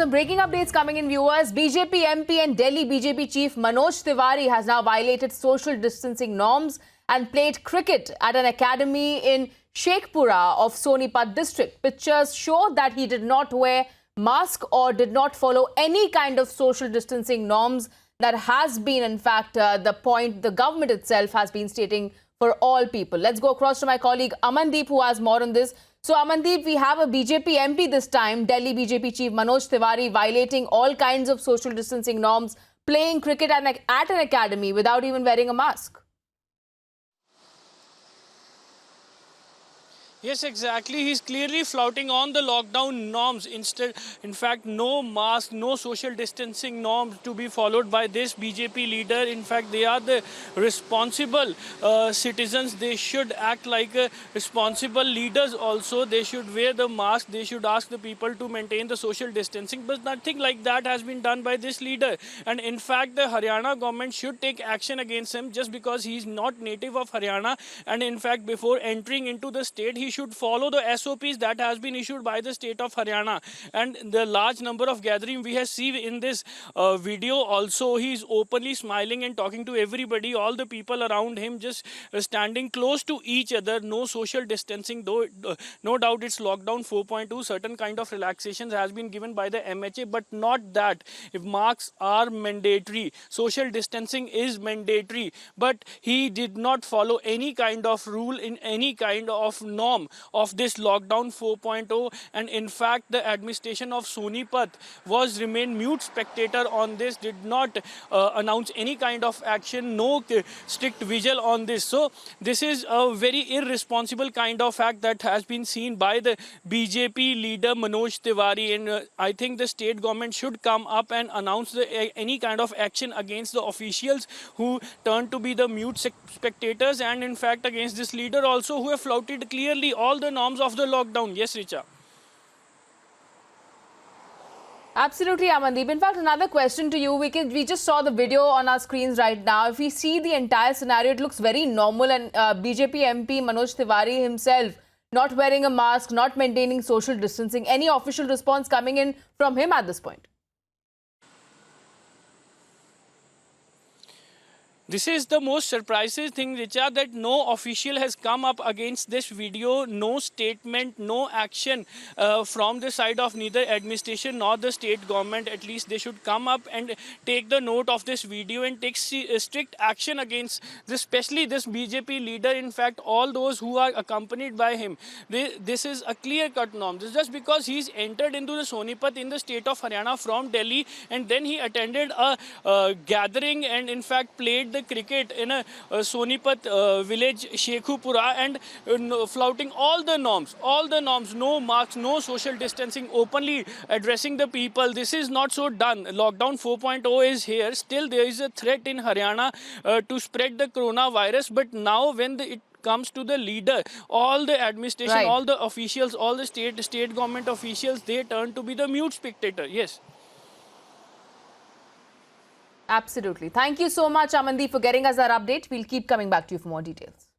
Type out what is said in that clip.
some breaking updates coming in, viewers. BJP MP and Delhi BJP chief Manoj Tiwari has now violated social distancing norms and played cricket at an academy in Sheikhpura of Sonipat district. Pictures show that he did not wear mask or did not follow any kind of social distancing norms that has been, in fact, the point the government itself has been stating for all people. Let's go across to my colleague Amandeep, who has more on this. So, Amandeep, we have a BJP MP this time, Delhi BJP chief Manoj Tiwari, violating all kinds of social distancing norms, playing cricket at an academy without even wearing a mask. Yes, exactly. He's clearly flouting on the lockdown norms. In fact, no mask, no social distancing norms to be followed by this BJP leader. In fact, they are the responsible citizens. They should act like responsible leaders also. They should wear the mask. They should ask the people to maintain the social distancing. But nothing like that has been done by this leader. And in fact, the Haryana government should take action against him just because he's not native of Haryana. And in fact, before entering into the state, he should follow the SOPs that has been issued by the state of Haryana. And the large number of gathering we have seen in this video also, he's openly smiling and talking to everybody, all the people around him, just standing close to each other, no social distancing, though no doubt it's lockdown 4.2, certain kind of relaxations has been given by the MHA, but not that. If masks are mandatory, social distancing is mandatory, but he did not follow any kind of rule in any kind of norm of this lockdown 4.0, and in fact the administration of Sonipat was remain mute spectator on this, did not announce any kind of action, no strict vigil on this. So this is a very irresponsible kind of act that has been seen by the BJP leader Manoj Tiwari, and I think the state government should come up and announce any kind of action against the officials who turn to be the mute spectators, and in fact against this leader also, who have flouted clearly all the norms of the lockdown. Yes, Richa. Absolutely, Amandeep. In fact, another question to you. We just saw the video on our screens right now. If we see the entire scenario, it looks very normal, and BJP MP Manoj Tiwari himself not wearing a mask, not maintaining social distancing. Any official response coming in from him at this point? This is the most surprising thing, Richa, that no official has come up against this video, no statement, no action from the side of neither administration nor the state government. At least they should come up and take the note of this video and take strict action against this, especially this BJP leader. In fact, all those who are accompanied by him. This is a clear-cut norm. This is just because he's entered into the Sonipat in the state of Haryana from Delhi, and then he attended a gathering and in fact played the cricket in a Sonipat village, Sheikhpura, and flouting all the norms, no masks, no social distancing, openly addressing the people. This is not so done. Lockdown 4.0 is here. Still, there is a threat in Haryana to spread the coronavirus. But now, when it comes to the leader, all the administration, right, all the officials, all the state government officials, they turn to be the mute spectator. Yes. Absolutely. Thank you so much, Amandeep, for getting us that update. We'll keep coming back to you for more details.